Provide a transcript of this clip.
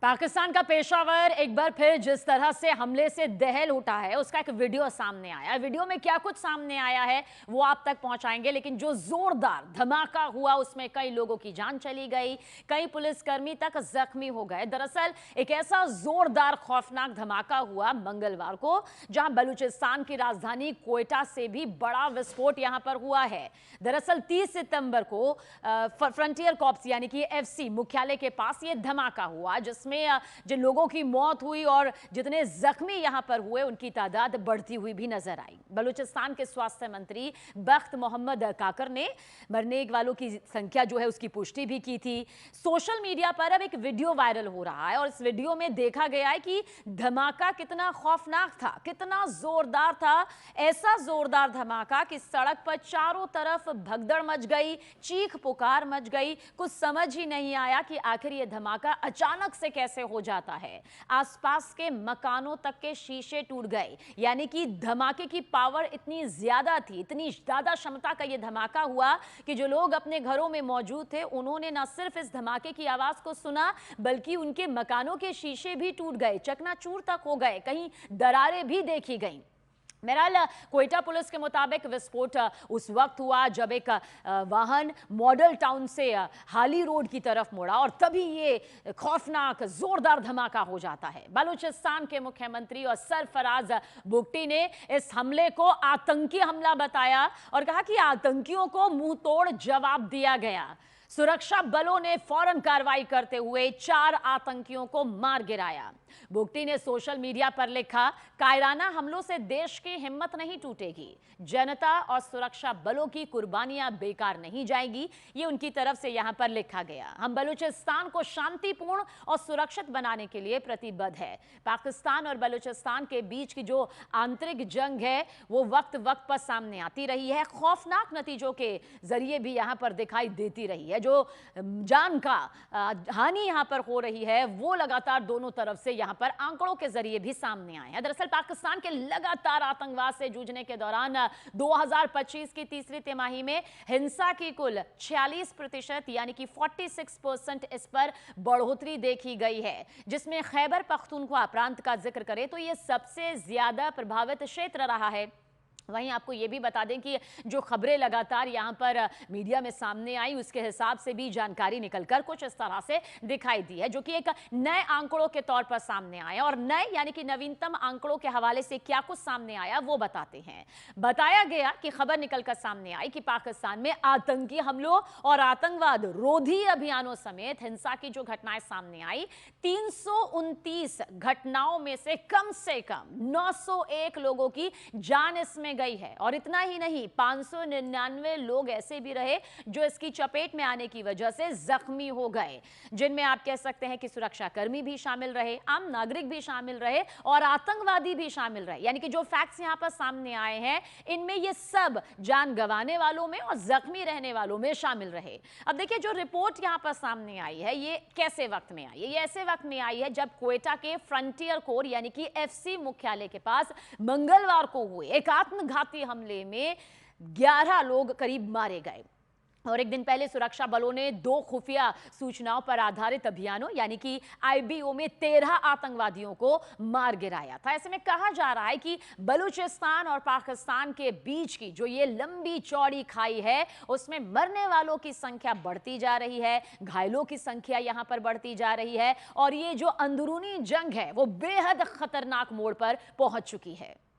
पाकिस्तान का पेशावर एक बार फिर जिस तरह से हमले से दहल उठा है, उसका एक वीडियो सामने आया। वीडियो में क्या कुछ सामने आया है वो आप तक पहुंचाएंगे, लेकिन जो जोरदार धमाका हुआ उसमें कई लोगों की जान चली गई, कई पुलिसकर्मी तक जख्मी हो गए। दरअसल एक ऐसा जोरदार खौफनाक धमाका हुआ मंगलवार को, जहां बलूचिस्तान की राजधानी क्वेटा से भी बड़ा विस्फोट यहां पर हुआ है। दरअसल 30 सितंबर को फ्रंटियर कॉर्प्स यानी कि एफसी मुख्यालय के पास ये धमाका हुआ, जिसमें जिन लोगों की मौत हुई और जितने जख्मी यहां पर हुए उनकी तादाद बढ़ती हुई भी नजर आई। बलूचिस्तान के स्वास्थ्य मंत्री बख्त मोहम्मद काकर ने मरने वालों की संख्या जो है उसकी पुष्टि भी की थी। सोशल मीडिया पर अब एक वीडियो वायरल हो रहा है और इस वीडियो में देखा गया है कि धमाका कितना खौफनाक था, कितना जोरदार था। ऐसा जोरदार धमाका कि सड़क पर चारों तरफ भगदड़ मच गई, चीख पुकार मच गई। कुछ समझ ही नहीं आया कि आखिर यह धमाका अचानक से कैसे हो जाता है। आसपास के मकानों तक के शीशे टूट गए, यानी कि धमाके की पावर इतनी ज्यादा थी, इतनी ज्यादा क्षमता का यह धमाका हुआ कि जो लोग अपने घरों में मौजूद थे उन्होंने न सिर्फ इस धमाके की आवाज को सुना, बल्कि उनके मकानों के शीशे भी टूट गए, चकनाचूर तक हो गए, कहीं दरारें भी देखी गईं। बहरहाल क्वेटा पुलिस के मुताबिक विस्फोट उस वक्त हुआ जब एक वाहन मॉडल टाउन से हाली रोड की तरफ मुड़ा और तभी ये खौफनाक जोरदार धमाका हो जाता है। बलूचिस्तान के मुख्यमंत्री और सरफराज बुगटी ने इस हमले को आतंकी हमला बताया और कहा कि आतंकियों को मुंह तोड़ जवाब दिया गया। सुरक्षा बलों ने फौरन कार्रवाई करते हुए 4 आतंकियों को मार गिराया। बुगटी ने सोशल मीडिया पर लिखा, कायराना हमलों से देश की हिम्मत नहीं टूटेगी, जनता और सुरक्षा बलों की कुर्बानियां बेकार नहीं जाएगी। ये उनकी तरफ से यहां पर लिखा गया। हम बलूचिस्तान को शांतिपूर्ण और सुरक्षित बनाने के लिए प्रतिबद्ध है। पाकिस्तान और बलूचिस्तान के बीच की जो आंतरिक जंग है वो वक्त वक्त पर सामने आती रही है, खौफनाक नतीजों के जरिए भी यहां पर दिखाई देती रही है। जो जान का हानि यहां पर हो रही है वो लगातार दोनों तरफ से यहां पर आंकड़ों के जरिए भी सामने आए हैं। दरअसल पाकिस्तान के लगातार आतंकवाद से जूझने के दौरान 2025 की तीसरी तिमाही में हिंसा की कुल 46% यानी कि 46% इस पर बढ़ोतरी देखी गई है, जिसमें खैबर पख्तूनख्वा प्रांत का जिक्र करें तो यह सबसे ज्यादा प्रभावित क्षेत्र रहा है। वहीं आपको यह भी बता दें कि जो खबरें लगातार यहां पर मीडिया में सामने आई उसके हिसाब से भी जानकारी निकलकर कुछ इस तरह से दिखाई दी है, जो कि एक नए आंकड़ों के तौर पर सामने आए और नए यानी कि नवीनतम आंकड़ों के हवाले से क्या कुछ सामने आया वो बताते हैं। बताया गया कि खबर निकलकर सामने आई कि पाकिस्तान में आतंकी हमलों और आतंकवाद रोधी अभियानों समेत हिंसा की जो घटनाएं सामने आई, 329 घटनाओं में से कम 901 लोगों की जान इसमें गई है। और इतना ही नहीं, 599 लोग ऐसे भी रहे जो इसकी चपेट में आने की वजह से जख्मी हो गए, जिनमें आप कह सकते हैं कि सुरक्षा कर्मी भी शामिल रहे, आम नागरिक भी शामिल रहे और आतंकवादी भी शामिल रहे। यानी कि जो फैक्ट्स यहां पर सामने आए हैं इनमें ये सब जान गंवाने वालों में और जख्मी रहने वालों में शामिल रहे। अब देखिए, जो रिपोर्ट यहां पर सामने आई है ये कैसे वक्त में आई है? ये ऐसे वक्त में आई है जब क्वेटा के फ्रंटियर कोर यानी कि एफसी मुख्यालय के पास मंगलवार को हुए एक आत्मघाती हमले में 11 लोग करीब मारे गए। और एक दिन पहले सुरक्षा बलों ने 2 खुफिया सूचनाओं पर आधारित अभियानों यानी कि आईबीओ में 13 आतंकवादियों को मार गिराया था। ऐसे में कहा जा रहा है कि बलूचिस्तान और पाकिस्तान के बीच की जो ये लंबी चौड़ी खाई है उसमें मरने वालों की संख्या बढ़ती जा रही है, घायलों की संख्या यहां पर बढ़ती जा रही है और ये जो अंदरूनी जंग है वो बेहद खतरनाक मोड़ पर पहुंच चुकी है।